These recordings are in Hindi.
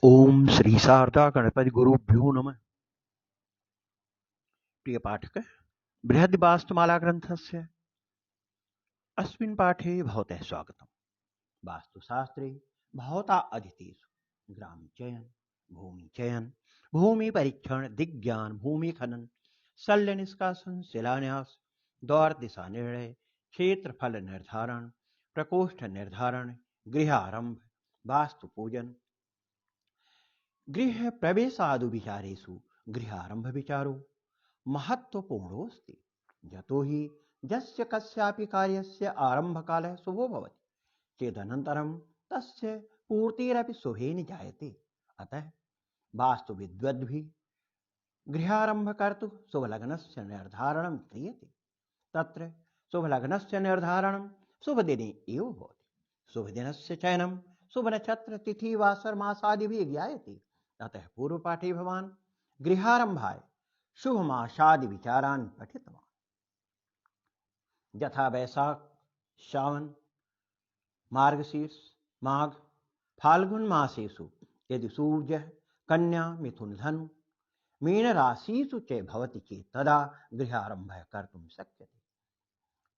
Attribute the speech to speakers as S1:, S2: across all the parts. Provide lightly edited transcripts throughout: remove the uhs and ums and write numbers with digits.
S1: ओम श्री शारदा गणपति गुरुभ्यो नमः। प्रिय पाठक, बृहद्वास्तुमाला ग्रन्थस्य अस्मिन् पाठे भवतः स्वागतम्। वास्तुशास्त्रे भवता अधीतेषु ग्रामचयन, भूमिचयन, भूमि परीक्षण, दिग्ज्ञान, भूमि खनन, शल्य निष्कासन, शिलान्यास, द्वार दिशा निर्णय, क्षेत्रफल निर्धारण, प्रकोष्ठ निर्धारण, गृहारंभ, वास्तु पूजन, गृह प्रवेशादि विचारेषु गृहारंभ विचारो महत्वपूर्णोऽस्ति। यतो हि यस्य कस्यापि कार्यस्य आरम्भकालः शुभो भवति चेदनन्तरं तस्य पूर्तिरपि शुभेन जायते। अतः वास्तुविद्वद्भिः गृहारम्भ कर्तुं शुभलग्नस्य निर्धारणं क्रियते। तत्र शुभलग्नस्य निर्धारणं शुभदिने एव भवति। शुभदिनस्य चयनं शुभनक्षत्र तिथि वासर मासादिभिः ज्ञायते। अतः पूर्वपाठे भवान् गृहारम्भाय शुभमासादि विचारान् पठितवान्। यथा वैशाख, श्रावण, मार्गशीर्ष, माघ, फाल्गुन मासेषु यदि सूर्यः कन्या, मिथुन, धनु, मीन राशिषु च भवति चेत् तदा गृहारम्भः कर्तुं शक्यते।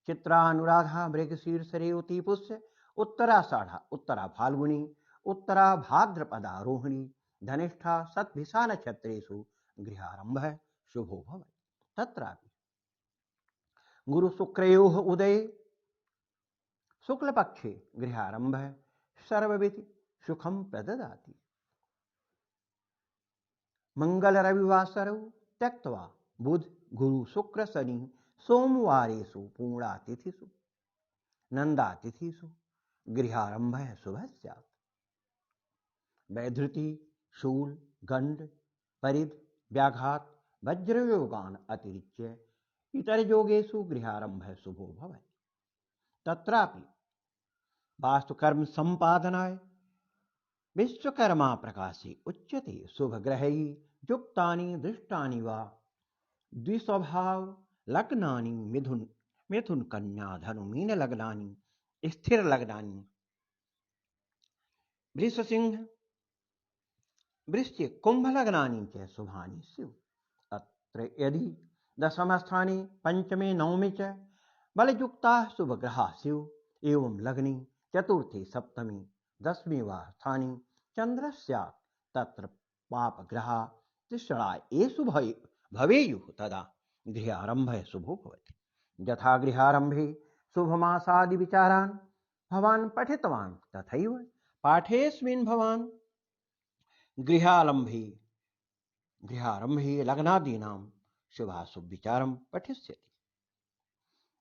S1: चित्रा, अनुराधा, मृगशीर्ष, रेवती, पुष्य, उत्तराषाढ़ा, उत्तरा फाल्गुनी, उत्तरा भाद्रपदा, रोहिणी, धनिष्ठा, शतभिषा नक्षत्रेषु गृहारम्भः शुभो भवति। तत्रापि गुरुशुक्रयोः उदये शुक्लपक्षे गृहारम्भः सर्वविधि सुखं प्रददाति। मंगल रविवासरौ त्यक्त्वा बुध, गुरु, शुक्र, शनि, सोमवारेषु पूर्णातिथिषु, नन्दातिथिषु गृहारम्भः शुभः स्यात्। वैधृति, शूल, गंड, परिध, व्याघात, वज्रयोगान् अतिरिच्य इतर योगेषु गृहारम्भः शुभो भवति। तत्रापि वास्तुकर्म संपादनाय विश्वकर्मा प्रकाशे उच्यते। शुभग्रहैः युक्तानि दृष्टानि वा द्विस्वभाव लग्नानि मिथुन कन्या धनु मीन लग्नानि स्थिर लग्नानि वृषसिंह वृश्चिक कुंभ लग्नानि च शुभानि स्युः। अत्र यदि दशमस्थाने पंचमे नवमे च बलयुक्ताः शुभग्रहाः स्युः एवं लग्ने चतुर्थे सप्तमे दशमे वा स्थाने चन्द्रः स्यात् तत्र पापग्रहाः तिसृणा एषु भवेयुः तदा गृहारम्भः शुभो भवति। यथा गृहारम्भे शुभमासादि विचारान् भवान् पठितवान् तथैव पाठेऽस्मिन् भवान् गृहारम्भे लग्नादीनां शुभाशुभ विचारं पठिष्यति।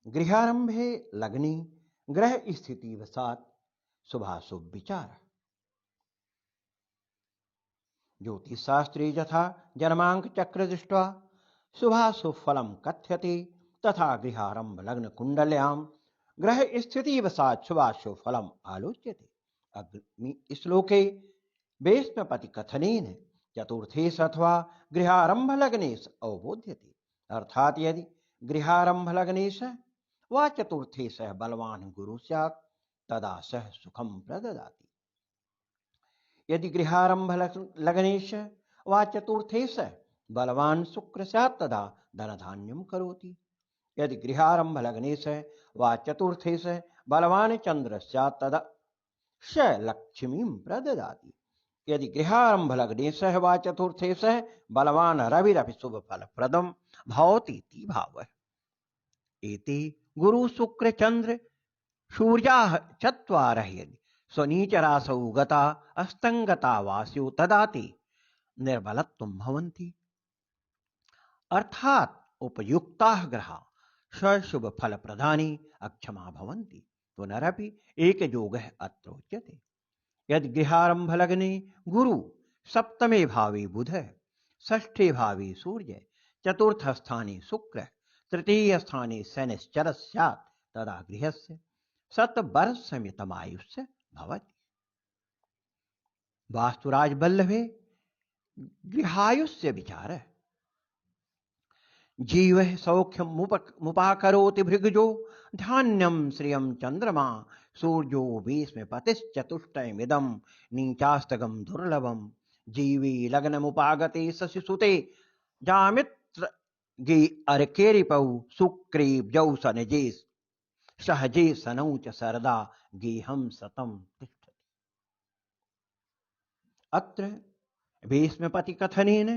S1: गृहारम्भे लग्ने ग्रह स्थिति वशात् शुभाशुभ विचार। ज्योतिषशास्त्रे यथा जन्मांक चक्र दृष्ट्वा शुभाशुभ फलं कथ्यते तथा गृहारम्भ लग्न कुंडल्यां ग्रह स्थिति वशात् शुभाशुभ फलम् आलोच्यते। अग्रिमे श्लोके वैष्णवपति कथनेन चतुर्थेश अथवा गृहारम्भ लग्नेश अवबोध्यते। अर्थात यदि गृहारम्भ लग्नेश वा चतुर्थेश बलवान गुरु स्यात् तदा सह सुखं प्रददाति। यदि गृहारम्भ लग्नेश वा चतुर्थेश बलवान शुक्र स्यात् तदा धनधान्यं करोति। यदि गृहारम्भ लग्नेश वा चतुर्थेश बलवान चंद्र स्यात् तदा स लक्ष्मीं प्रददाति। यदि गृहारम्भ लग्नेश वा चतुर्थेश बलवान रविरपि शुभ फल प्रदम भवतीति भावः। एते गुरु शुक्र चंद्र सूर्याः चत्वारः यदि स्वनीचरासौ गता अस्तंगता वा स्युः तदा ते निर्बलत्वं भवन्ति। अर्थात् उपयुक्ताः ग्रहाः सशुभ फल प्रदाने अक्षमा भवन्ति। पुनरपि एकयोगः अत्र उच्यते। यदि गृहारम्भ लग्ने गुरु, सप्तमे भावे बुधः, षष्ठे भावे सूर्य, चतुर्थ स्थाने शुक्र, तृतीय स्थाने शनिश्चरः स्यात् तदा गृहस्य शतवर्षमितमायुष्य भवति। वास्तुराज वल्लभे गृहायुष्य विचारः। जीवः सौख्यं मुपाकरोति भृगजो धान्यं श्रियं चंद्रमा सूर्यो भीष्म पतिश्चतुष्टयमिदं नीचास्तगं दुर्लभं जीवी लग्नमुपागते शशिसुते जामित्र गे अर्केरिपौ सुक्रीव जौसनजे सहजे सनौ च सरदा गेहं सतम तिष्ठति। अत्र भीष्मपति कथनेन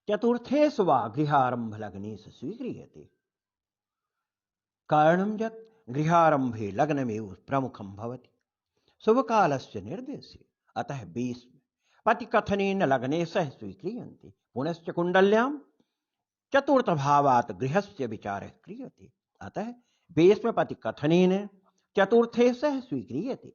S1: चतुर्थेषु वा गृहारंभ लग्नेषु स्वीक्रियते। कारणं यत् गृहारंभे लग्नमेव प्रमुखं भवति शुभकालस्य निर्देशे, अतः भीष्मपतिकथनेन लग्नेशः स्वीक्रियन्ते। पुनश्च कुण्डल्यां चतुर्थभावात् गृहस्य विचारः क्रियते, अतः भीष्मपतिकथनेन चतुर्थेशः स्वीक्रियते।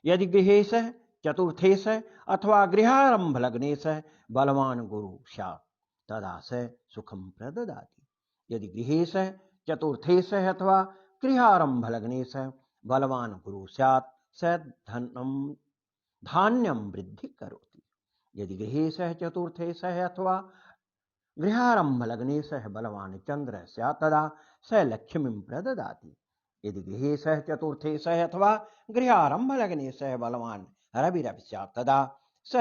S1: यदि गृहेशः चतुर्थेशः अथवा गृहारंभ लग्नेशः बलवान गुरु स्यात् तदा स सुखं प्रददाति। यदि गृहेशः चतुर्थेशः अथवा गृहारंभ लग्नेशः बलवान गुरु स्यात् स धान्यं वृद्धि करोति। यदि गृहेशः चतुर्थेशः अथवा गृहारंभ लग्नेशः बलवान चंद्र स्यात् तदा स लक्ष्मीं प्रददाति। यदि गृहेशः चतुर्थेशः अथवा गृहारंभ लग्नेशः बलवान रविरवि स्यात् तदा स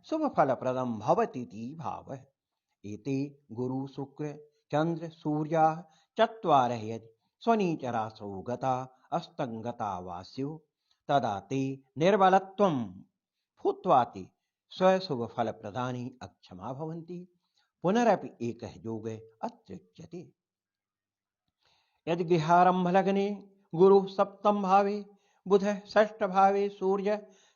S1: शुभफलप्रदं भवतीति भावः। एते गुरु शुक्र चंद्र सूर्याः चत्वारः यदि स्वनीचरासौ गता अस्तंगता वा स्युः तदा ते निर्बलत्वं भूत्वा ते स्वशुभफलप्रदाने अक्षमा भवन्ति। पुनरपि एकः योगः अत्र उच्यते। यदि गृहारंभ लग्ने गुरु सप्तम भावे बुधः षष्ठ भावे सूर्य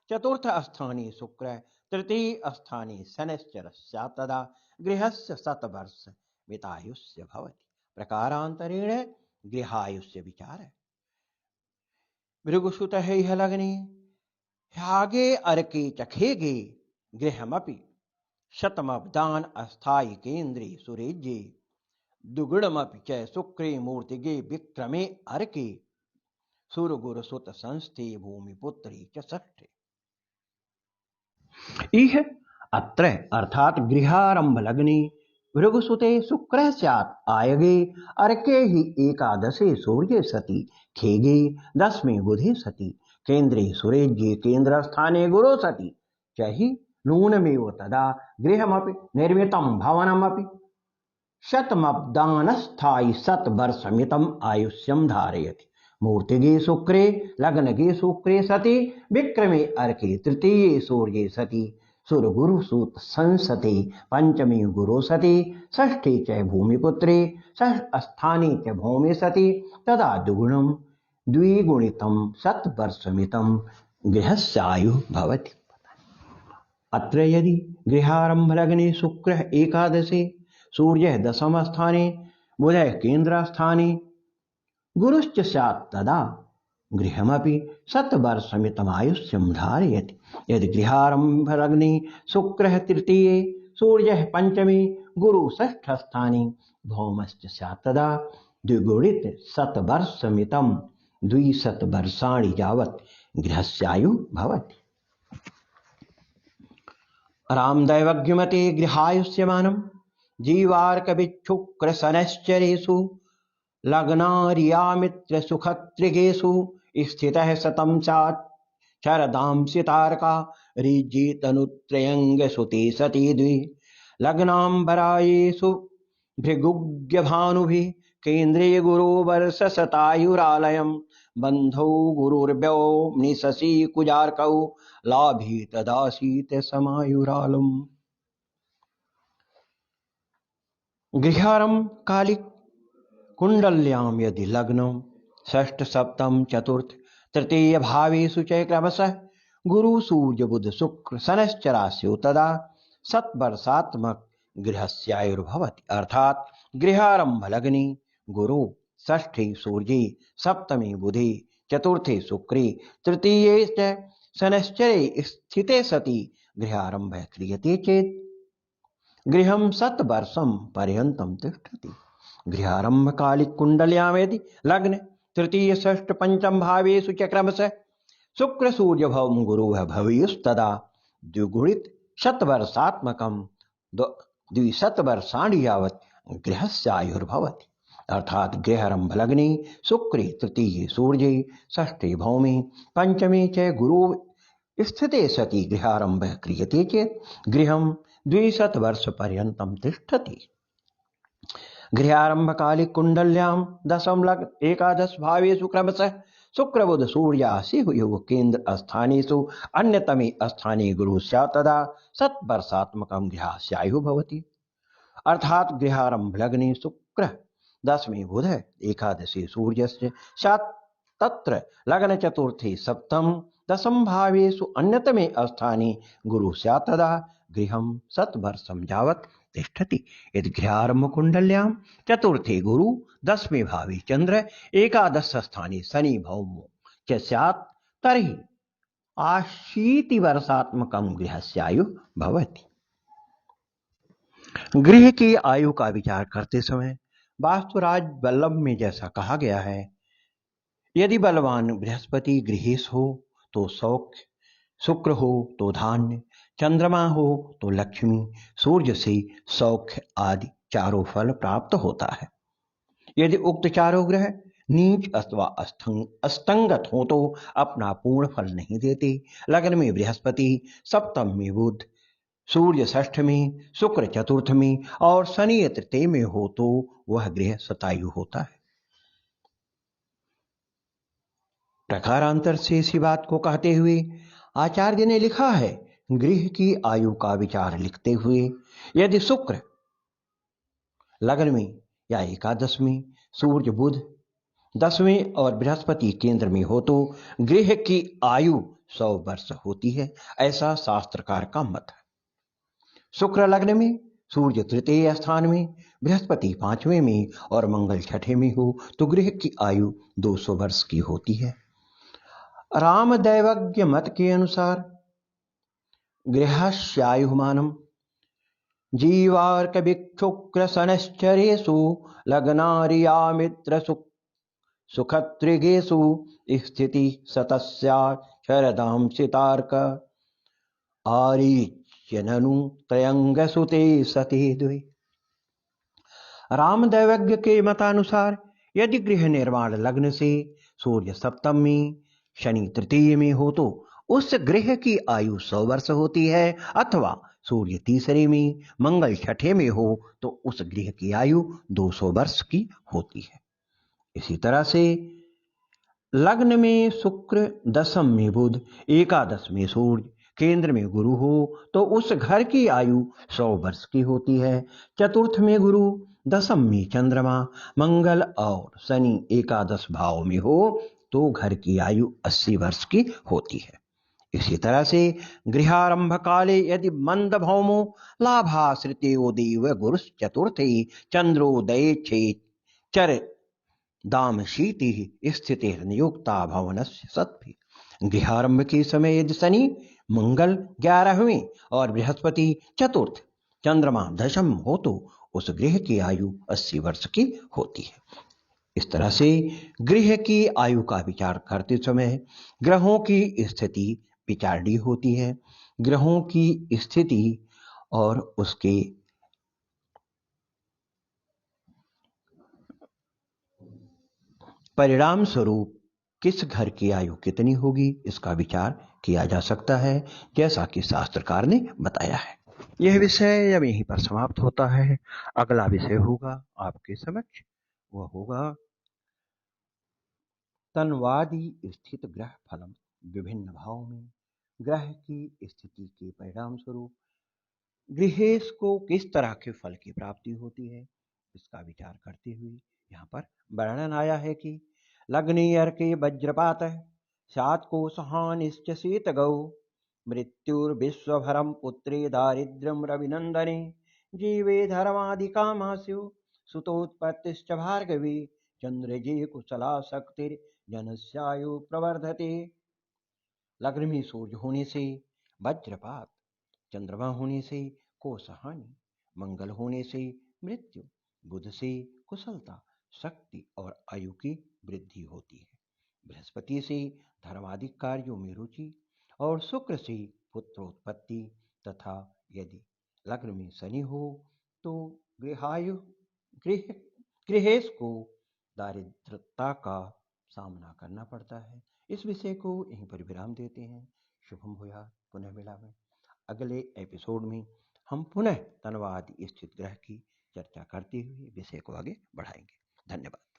S1: चतुर्थ स्थाने शुक्र तृतीय स्थाने शनैश्चरः स्यात् तदा गृहस्य शतवर्ष मितायुष्य भवति। प्रकारान्तरेण गृहायुष्य विचारः। भृगुसुतः इह लग्ने ह्यागे अर्के चखेगे गृहमपि शतमब्दान अस्थायि केन्द्रे सुरेज्ये दुगुणमपि च शुक्रे मूर्तिगे विक्रमे अर्के सुरगुरुसुत संस्थे भूमिपुत्री च षष्ठे। इह अत्र अर्थात गृहारंभ लग्ने भृगुसुते शुक्रः स्यात् आयगे अर्के हि एकादशे सूर्ये सति खेगे दशमे बुधे सति केन्द्रे सुरेज्ये केन्द्रस्थाने गुरो सति च हि नूनमेव तदा गृहमपि निर्मितं भवनमपि शतमब्दानस्थायि शतवर्षमितम् आयुष्यं धारयति। मूर्तिगे शुक्रे लग्नगे शुक्रे सति विक्रमे अर्के तृतीये सूर्ये सति सुरगुरुसूत संसते पंचमे गुरो सति षष्ठे च भूमिपुत्रे स्थाने च भौमे सति तदा दुगुणं द्विगुणितं शतवर्षमितं गृहस्यायुः भवति। अत्र यदि गृहारंभ लग्ने शुक्रः एकादशे सूर्यः दशम स्थाने बुधः केन्द्रस्थाने गुरुश्च स्यात् तदा गृहमपि शतवर्षमितमायुष्यं धारयति। यदि गृहारंभ लग्ने शुक्रः तृतीये सूर्यः पंचमे गुरु षष्ठ स्थाने भौमश्च स्यात् तदा द्विगुणित शतवर्षमितं 200 वर्षाणि यावत् गृहस्यायुः भवति। रामदैवज्ञमते गृहायुष्यमानं जीवार्कविच्छुक्र शनैश्चरेषु लग्नार्यामित्र सुखत्रिगेषु स्थितः शतं स्यात् शरदांसि तारका ऋज्येतनुत्रयङ्ग सुते सति द्वि लग्नाम्बरायेषु भृगुज्ञभानुभिः केन्द्रे गुरो वर्षशतायुरालयं बन्धौ गुरुर्व्योम्नि शशि कुजार्कौ लाभी तदासीत समायुरालम्। गृहारंभ कालिक कुंडल्यां यदि लग्नं षष्ठ सप्तम चतुर्थ तृतीय भावेषु च क्रमशः गुरु सूर्य बुध शुक्र शनैश्चरास्यौ तदा शतवर्षात्मक गृहस्यायुर्भवति। अर्थात गृहारंभ लग्ने गुरु षष्ठे सूर्ये सप्तमे बुधे चतुर्थे शुक्रे तृतीये च शनैश्चरे स्थिते सति गृहारंभः क्रियते चेत् गृहं शतवर्षं पर्यन्तं तिष्ठति। गृहारंभ कालिक कुंडल्यां यदि लग्न तृतीय षष्ठ पंचम भावेषु च क्रमशः शुक्र सूर्य भवं गुरुः भवेयुस्तदा द्विगुणित शतवर्षात्मकं 200 वर्षाणि यावत् गृहस्यायुर्भवति। अर्थात गृहारंभ लग्ने शुक्रे तृतीये सूर्ये षष्ठे भौमे पंचमे च गुरु स्थिते सति गृहारंभ क्रियते चेत गृहं 200 वर्षपर्यन्तं तिष्ठति। गृहारंभ काले कुंडल्यां दशम लग्न एकादश भावेषु क्रमशः शुक्र बुध सूर्यासिहुः योग केंद्र स्थानेषु अन्यतमे स्थाने गुरु स्यात् तदा शतवर्षात्मकं गृहस्यायुः भवति। अर्थात गृहारंभ लग्ने शुक्र दशमी बुध एकादशी सूर्यस्य सात तत्र लग्न चतुर्थे सप्तम दशम भावेषु अन्यतमे स्थाने गुरु स्यात् तदा गृहं शतवर्षं यावत् तिष्ठति। यदि गृहारंभ कुंडल्यां चतुर्थे गुरु दशमे भावे चंद्र एकादश स्थाने शनि भौमो च स्यात् तर्हि 80 वर्षात्मकं गृहस्यायुः भवति। गृह की आयु का विचार करते समय वास्तुराज वल्लभ में जैसा कहा गया है, यदि बलवान बृहस्पति गृहेश हो तो सौख्य, शुक्र हो तो धान्य, चंद्रमा हो तो लक्ष्मी, सूर्य से सौख्य आदि चारों फल प्राप्त होता है। यदि उक्त चारों ग्रह नीच अथवा अस्तंगत हो तो अपना पूर्ण फल नहीं देते। लग्न में बृहस्पति, सप्तम में बुध, सूर्य षष्ठ में, शुक्र चतुर्थ में और शनि तृतीय में हो तो वह गृह शतायु होता है। प्रकारांतर से इसी बात को कहते हुए आचार्य ने लिखा है, गृह की आयु का विचार लिखते हुए यदि शुक्र लग्न में या एकादश में, सूर्य बुध दसवें और बृहस्पति केंद्र में हो तो गृह की आयु 100 वर्ष होती है, ऐसा शास्त्रकार का मत है। शुक्र लग्न में, सूर्य तृतीय स्थान में, बृहस्पति पांचवें में और मंगल छठे में हो तो गृह की आयु 200 वर्ष की होती है। रामदैवज्ञ मत के अनुसार गृहस्यायुमानम जीवार्क विक्षुक्र शनश्चरेषु लग्नारिया मित्र सुखत्रिगेषु स्थिति सतस्या शरदां सितार्क आरीच्यननु त्रयंगसुते सती द्वे। रामदैवज्ञ के मतानुसार यदि गृह निर्माण लग्न से सूर्य सप्तम में, शनि तृतीय में हो तो उस गृह की आयु 100 वर्ष होती है, अथवा सूर्य तीसरे में, मंगल छठे में हो तो उस गृह की आयु 200 वर्ष की होती है। इसी तरह से लग्न में शुक्र, दशम में बुध, एकादश में सूर्य, केंद्र में गुरु हो तो उस घर की आयु 100 वर्ष की होती है। चतुर्थ में गुरु, दशम में चंद्रमा, मंगल और शनि एकादश भाव में हो तो घर की आयु 80 वर्ष की होती है। इसी तरह से गृहारंभ काले यदि मंद भौमो लाभाश्रितो देव गुरु चतुर्थे चंद्रोदय चर दाम शीति स्थिति नियुक्ता भवनस्य सत्भि। गृहारंभ के समय यदि शनि, मंगल 11वें और बृहस्पति चतुर्थ, चंद्रमा दशम हो तो उस गृह की आयु 80 वर्ष की होती है। इस तरह से गृह की आयु का विचार करते समय ग्रहों की स्थिति विचारणीय होती है। ग्रहों की स्थिति और उसके परिणाम स्वरूप किस घर की आयु कितनी होगी इसका विचार किया जा सकता है, जैसा कि शास्त्रकार ने बताया है। यह विषय अब यहीं पर समाप्त होता है। अगला विषय होगा आपके समक्ष, वह होगा तन्वादि स्थित ग्रह फलम। विभिन्न भावों में ग्रह की स्थिति के परिणाम स्वरूप गृहेश को किस तरह के फल की प्राप्ति होती है इसका विचार करते हुए यहाँ पर वर्णन आया है कि लग्नेयर्के वज्रपात सात कोशहानिश्च शीत गौ मृत्युर्विश्वभरम पुत्रे दारिद्र्यम रविनंदने जीवे धर्मादिकामास्यु सुतोत्पत्तिश्च भार्गवी चंद्रजे कुशला शक्तिर्जनस्यायु प्रवर्धते। लग्न में सूर्य होने से वज्रपात, चंद्रमा होने से कोशहानि, मंगल होने से मृत्यु, बुध से कुशलता, शक्ति और आयु की वृद्धि होती है। बृहस्पति से धर्मादिक कार्यों में रुचि और शुक्र से पुत्रोत्पत्ति तथा यदि लग्न में शनि हो तो गृह गृहेश को दारिद्रता का सामना करना पड़ता है। इस विषय को यहीं पर विराम देते हैं। शुभम भूयात्, पुनः मिलामें अगले एपिसोड में। हम पुनः तनवाद स्थित ग्रह की चर्चा करते हुए विषय को आगे बढ़ाएंगे। धन्यवाद।